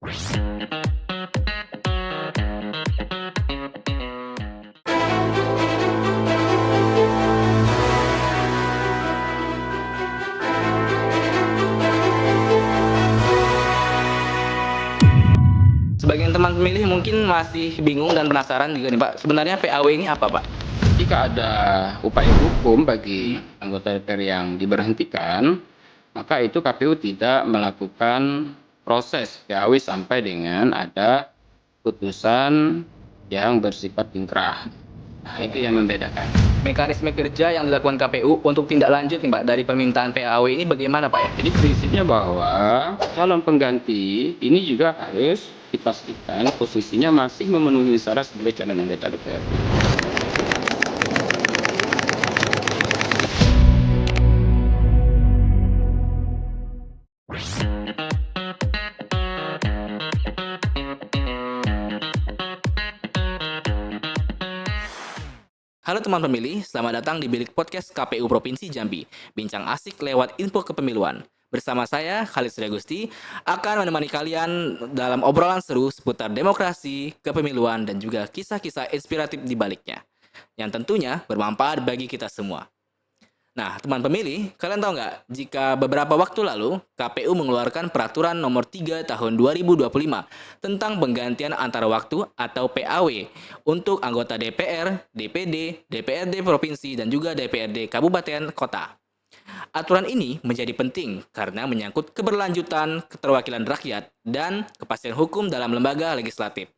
Sebagian teman pemilih mungkin masih bingung dan penasaran juga nih Pak, sebenarnya PAW ini apa Pak? Jika ada upaya hukum bagi anggota DPR yang diberhentikan, maka itu KPU tidak melakukan proses PAW sampai dengan ada putusan yang bersifat ingkrah. Nah, itu yang membedakan. Mekanisme kerja yang dilakukan KPU untuk tindak lanjut nih Pak dari permintaan PAW ini bagaimana Pak ya? Jadi prinsipnya bahwa calon pengganti ini juga harus dipastikan posisinya masih memenuhi syarat sebagai calon anggota DPR. Halo teman pemilih, selamat datang di Bilik Podcast KPU Provinsi Jambi. Bincang asik lewat info kepemiluan. Bersama saya, Khalid Sriagusti, akan menemani kalian dalam obrolan seru seputar demokrasi, kepemiluan, dan juga kisah-kisah inspiratif di baliknya. Yang tentunya bermanfaat bagi kita semua. Nah, teman pemilih, kalian tahu nggak jika beberapa waktu lalu KPU mengeluarkan peraturan nomor 3 tahun 2025 tentang penggantian antara waktu atau PAW untuk anggota DPR, DPD, DPRD Provinsi, dan juga DPRD Kabupaten Kota. Aturan ini menjadi penting karena menyangkut keberlanjutan keterwakilan rakyat dan kepastian hukum dalam lembaga legislatif.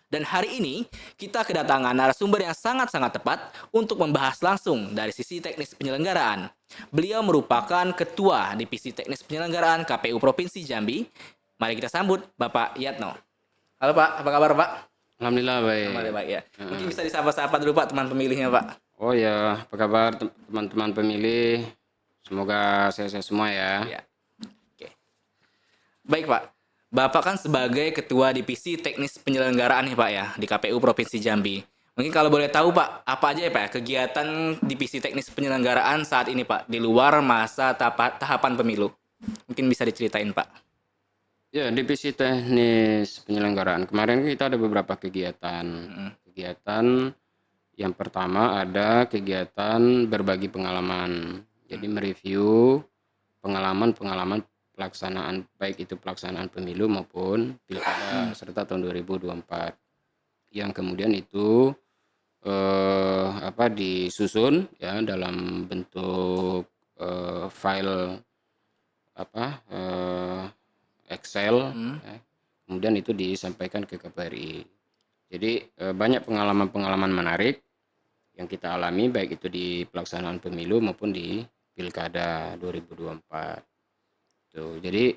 Dan hari ini kita kedatangan narasumber yang sangat-sangat tepat untuk membahas langsung dari sisi teknis penyelenggaraan. Beliau merupakan Ketua Divisi Teknis Penyelenggaraan KPU Provinsi Jambi. Mari kita sambut Bapak Yatno. Halo Pak, apa kabar Pak? Alhamdulillah baik. Alhamdulillah baik ya. Mungkin bisa disapa-sapa dulu Pak teman pemilihnya Pak. Oh ya, apa kabar teman-teman pemilih? Semoga sehat-sehat semua ya. Ya. Oke. Baik Pak. Bapak kan sebagai Ketua Divisi Teknis Penyelenggaraan nih Pak ya di KPU Provinsi Jambi. Mungkin kalau boleh tahu Pak, apa aja ya Pak ya, kegiatan Divisi Teknis Penyelenggaraan saat ini Pak di luar masa tahapan pemilu? Mungkin bisa diceritain Pak. Ya, divisi teknis penyelenggaraan. Kemarin kita ada beberapa kegiatan. Kegiatan yang pertama ada kegiatan berbagi pengalaman. Jadi mereview pengalaman-pengalaman pelaksanaan, baik itu pelaksanaan pemilu maupun pilkada serta tahun 2024. Yang kemudian itu disusun ya dalam bentuk file Excel, ya. Kemudian itu disampaikan ke KPRI. Jadi banyak pengalaman-pengalaman menarik yang kita alami baik itu di pelaksanaan pemilu maupun di pilkada 2024. Tuh, jadi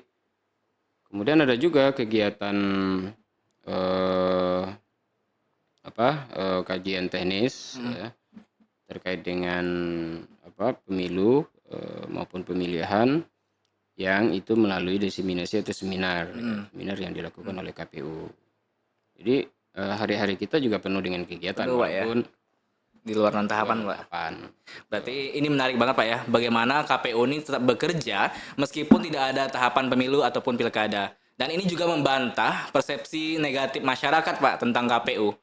kemudian ada juga kegiatan kajian teknis ya, terkait dengan pemilu maupun pemilihan yang itu melalui diseminasi atau seminar yang dilakukan oleh KPU. Jadi hari-hari kita juga penuh dengan kegiatan walaupun di luar tahapan Pak. Berarti ini menarik banget Pak ya, bagaimana KPU ini tetap bekerja meskipun tidak ada tahapan pemilu ataupun pilkada. Dan ini juga membantah persepsi negatif masyarakat Pak tentang KPU.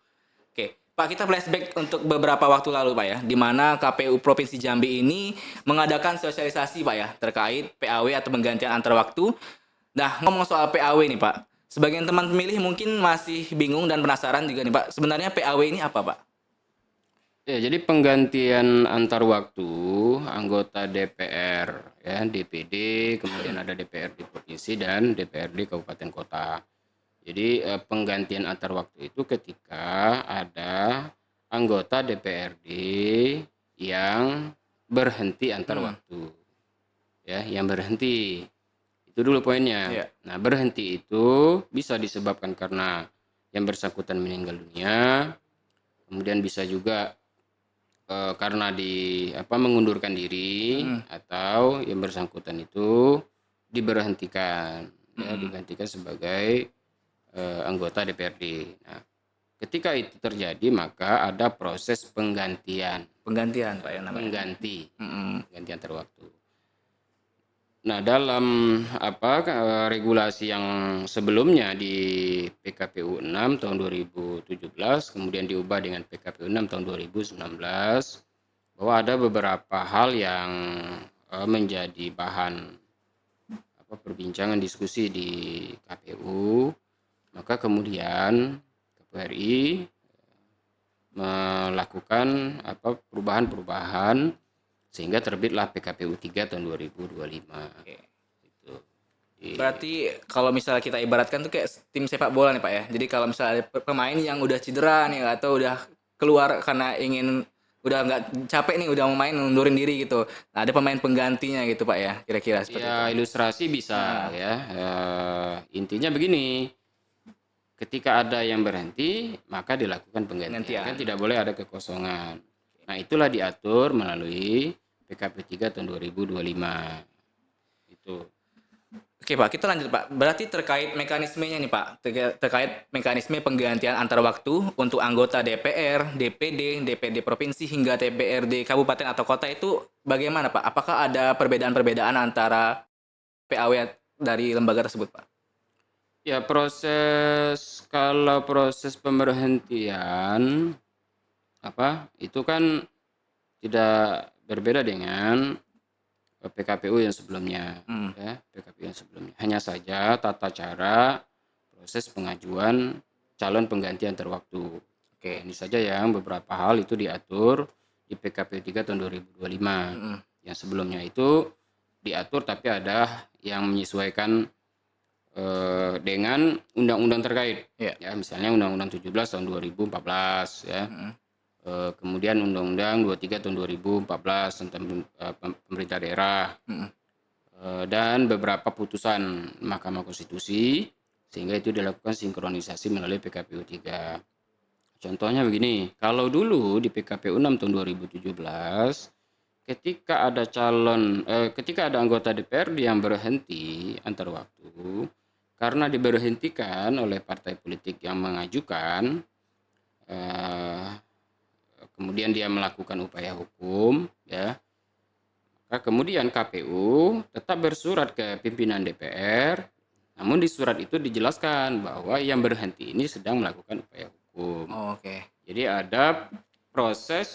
Oke, Pak, kita flashback untuk beberapa waktu lalu Pak ya, di mana KPU Provinsi Jambi ini mengadakan sosialisasi Pak ya terkait PAW atau penggantian antar waktu. Nah, ngomong soal PAW nih Pak, sebagian teman pemilih mungkin masih bingung dan penasaran juga nih Pak, sebenarnya PAW ini apa Pak? Ya, jadi penggantian antar waktu anggota DPR ya, DPD, kemudian ada DPRD Provinsi dan DPRD Kabupaten Kota. Jadi penggantian antar waktu itu ketika ada anggota DPRD yang berhenti antar waktu. Ya, yang berhenti. Itu dulu poinnya. Yeah. Nah, berhenti itu bisa disebabkan karena yang bersangkutan meninggal dunia. Kemudian bisa juga karena mengundurkan diri atau yang bersangkutan itu diberhentikan ya, digantikan sebagai anggota DPRD. Nah, ketika itu terjadi maka ada proses penggantian Pak ya namanya. pengganti antar waktu. Nah, dalam regulasi yang sebelumnya di PKPU 6 tahun 2017, kemudian diubah dengan PKPU 6 tahun 2019, bahwa ada beberapa hal yang menjadi bahan perbincangan diskusi di KPU, maka kemudian KPU RI melakukan perubahan-perubahan sehingga terbitlah PKPU 3 tahun 2025. Oke. Gitu. Berarti kalau misalnya kita ibaratkan tuh kayak tim sepak bola nih Pak ya. Jadi kalau misalnya ada pemain yang udah cedera nih atau udah keluar karena ingin udah nggak capek nih udah mau main ngundurin diri gitu. Nah, ada pemain penggantinya gitu Pak ya, kira-kira seperti itu. Ya, ilustrasi bisa Nah, ya. Intinya begini, ketika ada yang berhenti, maka dilakukan penggantian. Kan penggantian. tidak boleh ada kekosongan. Nah, itulah diatur melalui PKP 3 tahun 2025. Itu. Oke Pak, kita lanjut Pak. Berarti terkait mekanismenya nih Pak, terkait mekanisme penggantian antar waktu untuk anggota DPR, DPD, DPD provinsi hingga DPRD kabupaten atau kota itu bagaimana Pak? Apakah ada perbedaan-perbedaan antara PAW dari lembaga tersebut Pak? Ya, kalau proses pemberhentian itu kan tidak berbeda dengan PKPU yang sebelumnya, Hmm, ya, PKPU yang sebelumnya. Hanya saja tata cara proses pengajuan calon pengganti antar waktu. Nah, oke. ini saja yang beberapa hal itu diatur di PKPU 3 tahun 2025. Mm-mm. Yang sebelumnya itu diatur tapi ada yang menyesuaikan dengan undang-undang terkait. Iya. Ya, misalnya Undang-Undang 17 tahun 2014 ya. Mm-mm. Kemudian Undang-Undang 23 tahun 2014 tentang pemerintah daerah, Mm-mm. dan beberapa putusan Mahkamah Konstitusi, sehingga itu dilakukan sinkronisasi melalui PKPU 3. Contohnya begini, kalau dulu di PKPU 6 tahun 2017, ketika ada anggota DPRD yang berhenti antar waktu karena diberhentikan oleh partai politik yang mengajukan, eh, kemudian dia melakukan upaya hukum, ya, maka kemudian KPU tetap bersurat ke pimpinan DPR, namun di surat itu dijelaskan bahwa yang berhenti ini sedang melakukan upaya hukum. Oh, oke. Jadi ada proses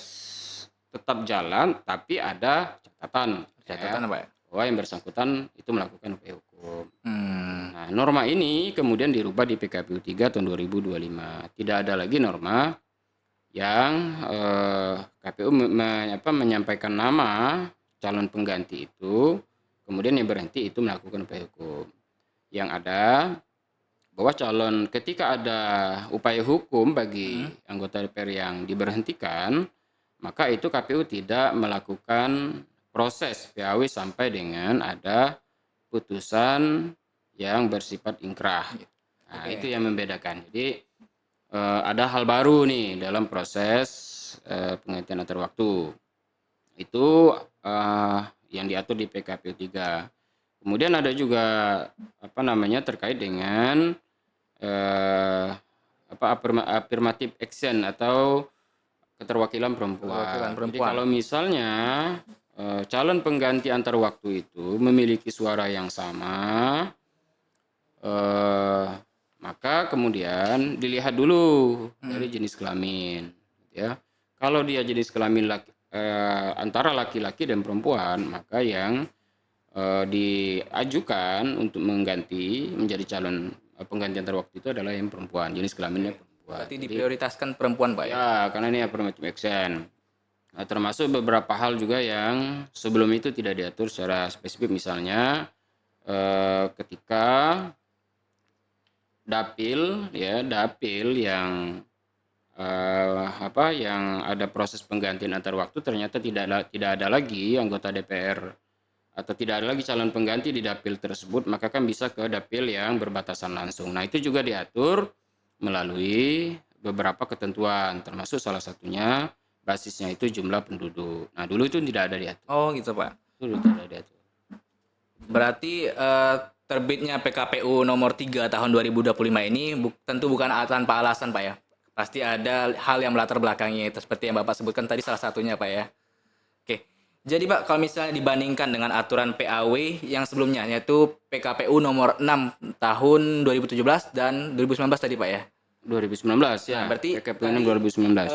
tetap jalan, tapi ada catatan, Catatan ya, apa ya? bahwa yang bersangkutan itu melakukan upaya hukum. Hmm. Nah, norma ini kemudian dirubah di PKPU 3 tahun 2025. Tidak ada lagi norma yang KPU menyampaikan nama calon pengganti itu, kemudian yang berhenti itu melakukan upaya hukum. Yang ada bahwa ketika ada upaya hukum bagi anggota DPR yang diberhentikan, maka itu KPU tidak melakukan proses PAW sampai dengan ada putusan yang bersifat ingkrah. Nah, Oke. itu yang membedakan. Jadi ada hal baru nih dalam proses penggantian antar waktu. Itu yang diatur di PKPU 3. Kemudian ada juga terkait dengan affirmative action atau keterwakilan Perwakilan perempuan. Jadi perempuan. kalau misalnya calon pengganti antar waktu itu memiliki suara yang sama, eh, maka kemudian dilihat dulu dari jenis kelamin, ya. Kalau dia jenis kelamin antara laki-laki dan perempuan, maka yang diajukan untuk mengganti menjadi calon pengganti antar waktu itu adalah yang perempuan, jenis kelaminnya perempuan. Berarti Jadi diprioritaskan perempuan Pak ya? ya, karena ini affirmative action. Nah, termasuk beberapa hal juga yang sebelum itu tidak diatur secara spesifik, misalnya ketika dapil yang yang ada proses penggantian antar waktu ternyata tidak ada lagi anggota DPR atau tidak ada lagi calon pengganti di dapil tersebut, maka kan bisa ke dapil yang berbatasan langsung. Nah, itu juga diatur melalui beberapa ketentuan, termasuk salah satunya basisnya itu jumlah penduduk. Nah, dulu itu tidak ada diatur. Oh gitu Pak. Dulu tidak ada diatur. Berarti terbitnya PKPU nomor 3 tahun 2025 ini tentu bukan tanpa alasan Pak ya. Pasti ada hal yang melatar belakangnya itu seperti yang Bapak sebutkan tadi salah satunya Pak ya. Oke. Jadi Pak, kalau misalnya dibandingkan dengan aturan PAW yang sebelumnya, yaitu PKPU nomor 6 tahun 2017 dan 2019 tadi Pak ya. 2019 Nah, ya, berarti PKPU 6 tadi 2019.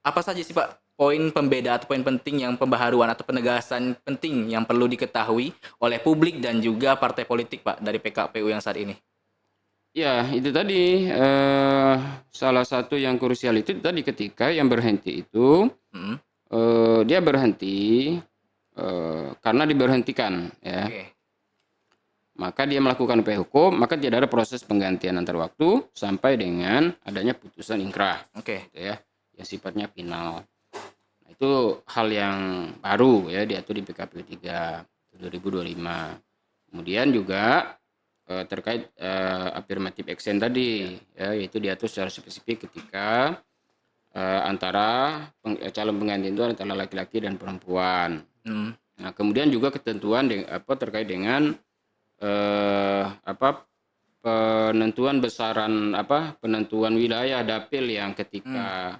apa saja sih Pak poin pembeda atau poin penting yang pembaharuan atau penegasan penting yang perlu diketahui oleh publik dan juga partai politik Pak dari PKPU yang saat ini? Ya, itu tadi salah satu yang krusial itu tadi ketika yang berhenti itu Mm-mm. dia berhenti karena diberhentikan ya. Oke. Maka dia melakukan upaya hukum, maka tidak ada proses penggantian antar waktu sampai dengan adanya putusan ingkrah Oke. gitu ya, yang sifatnya final. Nah, itu hal yang baru ya diatur di PKPU 3 2025. Kemudian juga terkait affirmative action tadi ya, yaitu diatur secara spesifik ketika antara calon pengganti itu antara laki-laki dan perempuan. Hmm. Nah, kemudian juga ketentuan terkait dengan penentuan besaran penentuan wilayah dapil yang ketika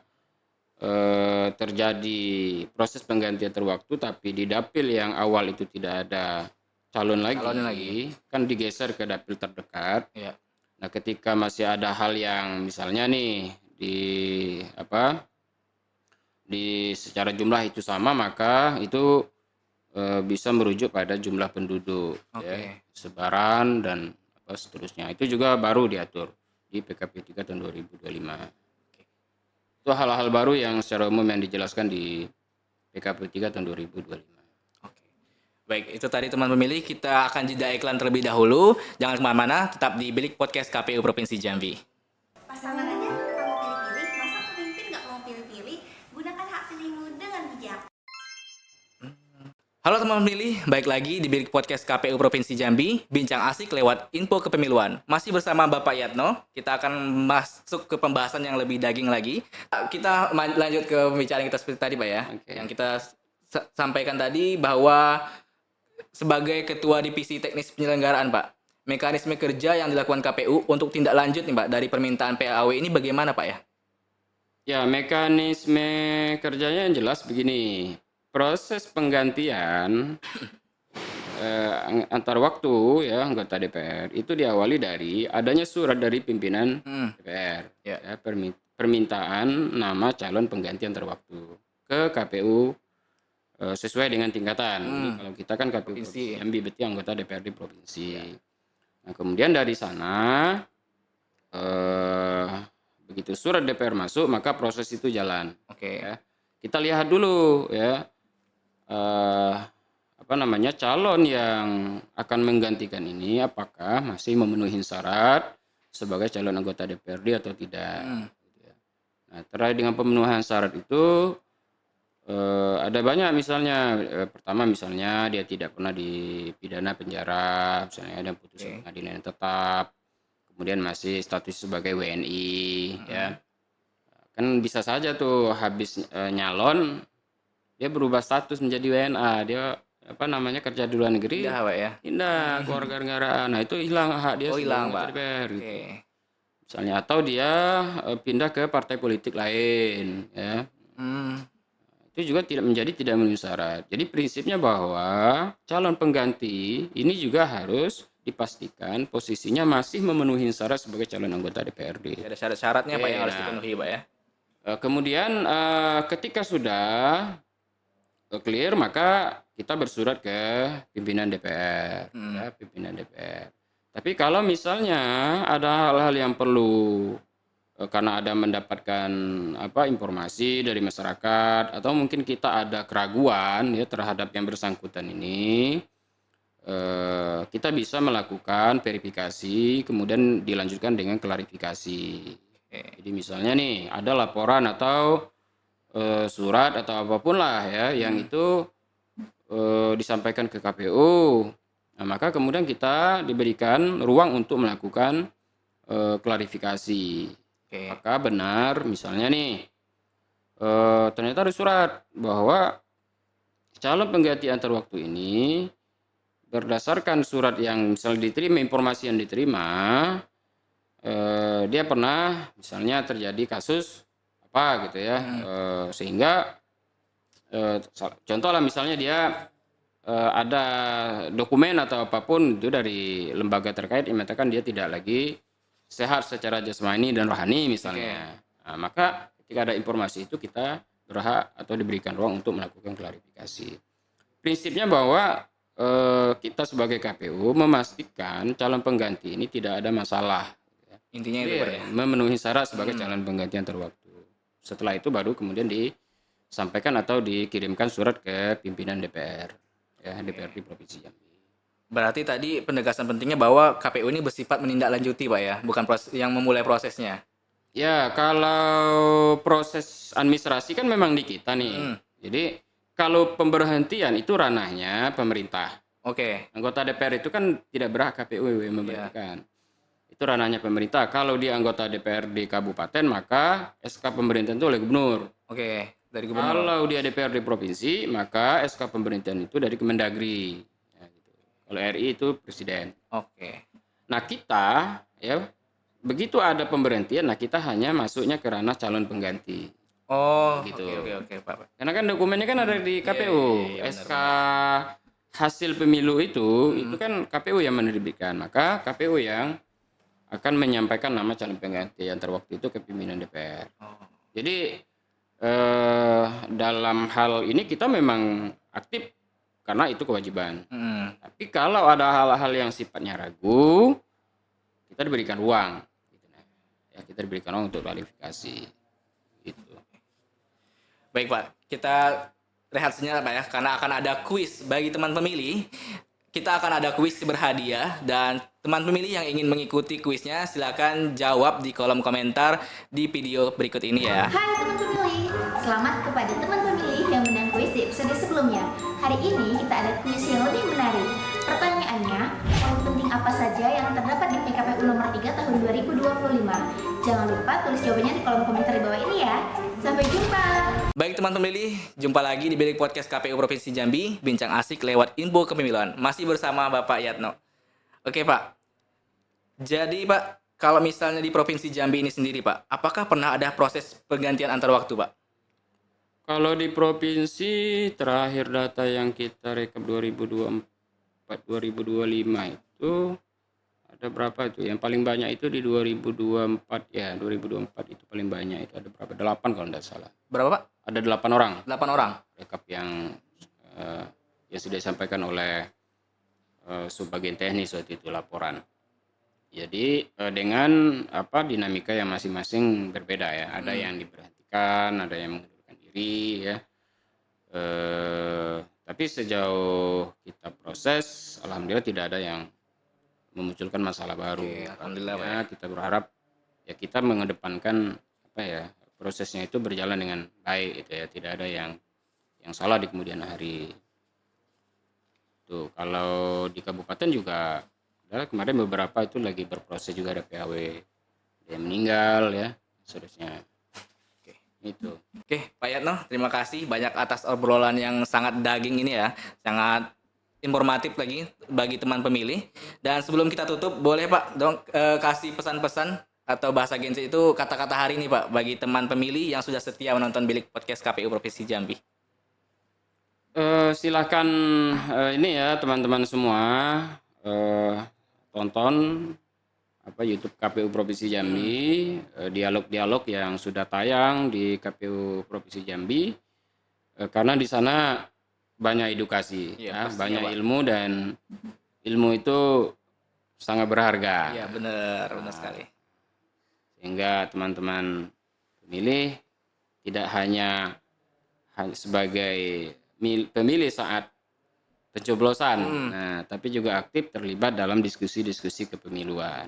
terjadi proses penggantian terwaktu tapi di dapil yang awal itu tidak ada calon Calonnya lagi. lagi, kan digeser ke dapil terdekat. Ya. Nah, ketika masih ada hal yang misalnya nih di secara jumlah itu sama, maka itu bisa merujuk pada jumlah penduduk ya, Oke. sebaran dan seterusnya. Itu juga baru diatur di PKP 3 tahun 2025. Itu hal-hal baru yang secara umum yang dijelaskan di PKP 3 tahun 2025. Oke. Baik, itu tadi teman pemilih. Kita akan jeda iklan terlebih dahulu. Jangan kemana-mana, tetap di Bilik Podcast KPU Provinsi Jambi. Pasangan aja kalau pilih-pilih, masa pemimpin nggak mau pilih-pilih? Gunakan hak pilihmu dengan bijak. Halo teman pemilih, baik lagi di Bilik Podcast KPU Provinsi Jambi, bincang asik lewat info kepemiluan. Masih bersama Bapak Yatno, kita akan masuk ke pembahasan yang lebih daging lagi. Kita lanjut ke pembicaraan kita seperti tadi Pak ya, Oke. yang kita sampaikan tadi bahwa sebagai Ketua Divisi Teknis Penyelenggaraan Pak, mekanisme kerja yang dilakukan KPU untuk tindak lanjut nih Pak dari permintaan PAW ini bagaimana Pak ya? Ya, mekanisme kerjanya yang jelas begini. Proses penggantian antar waktu ya anggota DPR itu diawali dari adanya surat dari pimpinan DPR Ya. ya, permintaan nama calon pengganti antar waktu ke KPU sesuai dengan tingkatan. Jadi kalau kita kan KPU Provinsi. Provinsi Jambi, berarti anggota DPRD provinsi. Nah, kemudian dari sana begitu surat DPR masuk, maka proses itu jalan. Oke. Ya. Kita lihat dulu ya calon yang akan menggantikan ini apakah masih memenuhi syarat sebagai calon anggota DPRD atau tidak. Nah, terkait dengan pemenuhan syarat itu ada banyak misalnya. Pertama misalnya dia tidak pernah dipidana penjara, misalnya ada putusan pengadilan yang tetap, kemudian masih status sebagai WNI ya. Kan bisa saja tuh habis nyalon dia berubah status menjadi WNA, dia kerja di luar negeri, Pindah Pak ya. pindah kewarganegaraan. Nah, itu hilang hak dia Oh, sebagai hilang anggota Pak. DPR gitu. Oke. Misalnya atau dia pindah ke partai politik lain ya. Itu juga tidak memenuhi syarat. Jadi prinsipnya bahwa calon pengganti ini juga harus dipastikan posisinya masih memenuhi syarat sebagai calon anggota DPRD. Ada syarat-syaratnya Pak Oke, yang harus nah. dipenuhi Pak ya. Kemudian ketika sudah clear, maka kita bersurat ke pimpinan DPR, ya, pimpinan DPR. Tapi kalau misalnya ada hal-hal yang perlu karena ada mendapatkan informasi dari masyarakat atau mungkin kita ada keraguan ya terhadap yang bersangkutan ini, kita bisa melakukan verifikasi kemudian dilanjutkan dengan klarifikasi. Jadi misalnya nih ada laporan atau surat atau apapun lah ya yang itu disampaikan ke KPU. Nah, maka kemudian kita diberikan ruang untuk melakukan klarifikasi. Apakah benar misalnya nih ternyata ada surat bahwa calon pengganti antar waktu ini berdasarkan surat yang misalnya diterima, informasi yang diterima, dia pernah misalnya terjadi kasus apa gitu ya, sehingga Contoh lah misalnya dia ada dokumen atau apapun itu dari lembaga terkait yang menyatakan dia tidak lagi sehat secara jasmani dan rohani misalnya. Nah, maka ketika ada informasi itu kita berhak atau diberikan ruang untuk melakukan klarifikasi. Prinsipnya bahwa kita sebagai KPU memastikan calon pengganti ini tidak ada masalah. Intinya itu Pak ya. Memenuhi syarat sebagai calon pengganti antar waktu. Setelah itu baru kemudian disampaikan atau dikirimkan surat ke pimpinan DPR, ya DPRD Provinsi Jambi. Berarti tadi penegasan pentingnya bahwa KPU ini bersifat menindaklanjuti Pak ya, bukan yang memulai prosesnya. Ya, kalau proses administrasi kan memang di kita nih. Jadi kalau pemberhentian itu ranahnya pemerintah. Oke. Anggota DPR itu kan tidak berhak KPU memberhentikan. Itu ranahnya pemerintah. Kalau dia anggota DPR di kabupaten maka SK pemberhentian itu oleh gubernur. Oke, dari gubernur. Kalau dia DPR di provinsi maka SK pemberhentian itu dari Kemendagri. Ya, gitu. Kalau RI itu presiden. Oke. Nah kita ya begitu ada pemberhentian, nah kita hanya masuknya ke ranah calon pengganti. Oh, Gitu. Oke, Pak. Karena kan dokumennya kan ada di KPU. Iya, SK hasil pemilu itu kan KPU yang menerbitkan. Maka KPU yang akan menyampaikan nama calon pengganti antar waktu itu ke pimpinan DPR. Jadi dalam hal ini kita memang aktif karena itu kewajiban. Tapi kalau ada hal-hal yang sifatnya ragu, kita diberikan ruang. Ya, kita diberikan ruang untuk klarifikasi. Gitu. Baik Pak, kita rehat sejenak Pak ya, karena akan ada kuis bagi teman pemilih. Kita akan ada kuis berhadiah dan teman pemilih yang ingin mengikuti kuisnya silakan jawab di kolom komentar di video berikut ini ya. Hai teman pemilih, selamat kepada teman pemilih yang menang kuis di episode sebelumnya. Hari ini kita ada kuis yang lebih menarik. Pertanyaannya, poin penting apa saja yang terdapat di PKPU nomor 3 tahun 2025? Jangan lupa tulis jawabannya di kolom komentar di bawah ini ya. Sampai jumpa. Baik teman pemilih, jumpa lagi di Bilik Podcast KPU Provinsi Jambi, bincang asik lewat info kepemiluan. Masih bersama Bapak Yatno. Oke Pak, jadi Pak, kalau misalnya di Provinsi Jambi ini sendiri Pak, apakah pernah ada proses pergantian antar waktu Pak? Kalau di provinsi terakhir data yang kita rekap 2024-2025 itu ada berapa itu? Yang paling banyak itu di 2024 ya, 2024 itu paling banyak itu ada berapa? 8 kalau tidak salah. Berapa Pak? Ada 8 orang 8 orang. rekap yang sudah disampaikan oleh subbagian teknis waktu itu laporan. Jadi dengan dinamika yang masing-masing berbeda ya. Ada yang diberhentikan, ada yang mengundurkan diri ya. Tapi sejauh kita proses, alhamdulillah tidak ada yang memunculkan masalah baru. Oke, alhamdulillah, Pak. Ya, kita berharap ya kita mengedepankan prosesnya itu berjalan dengan baik gitu ya. Tidak ada yang salah di kemudian hari. Tuh, kalau di kabupaten juga kemarin beberapa itu lagi berproses juga ada PAW yang meninggal ya seterusnya. Itu. Oke, Pak Yatno, terima kasih banyak atas obrolan yang sangat daging ini ya, sangat informatif lagi bagi teman pemilih. Dan sebelum kita tutup, boleh Pak dong kasih pesan-pesan atau bahasa Gen Z itu kata-kata hari ini Pak bagi teman pemilih yang sudah setia menonton Bilik Podcast KPU Provinsi Jambi. Silakan ini ya teman-teman semua tonton YouTube KPU Provinsi Jambi, dialog-dialog yang sudah tayang di KPU Provinsi Jambi, karena di sana banyak edukasi, banyak Pak. ilmu dan ilmu itu sangat berharga. Iya benar sekali. Sehingga teman-teman pemilih tidak hanya sebagai pemilih saat pencoblosan, tapi juga aktif terlibat dalam diskusi-diskusi kepemiluan.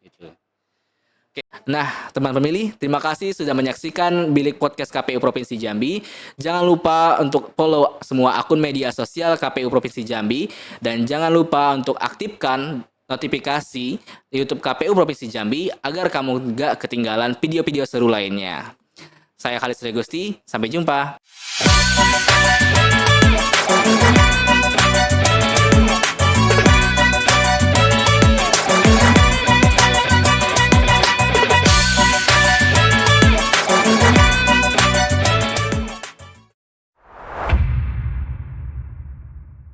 Gitu. Oke. Nah, teman pemilih, terima kasih sudah menyaksikan Bilik Podcast KPU Provinsi Jambi. Jangan lupa untuk follow semua akun media sosial KPU Provinsi Jambi dan jangan lupa untuk aktifkan notifikasi YouTube KPU Provinsi Jambi agar kamu gak ketinggalan video-video seru lainnya. Saya Khalis Regusti, sampai jumpa.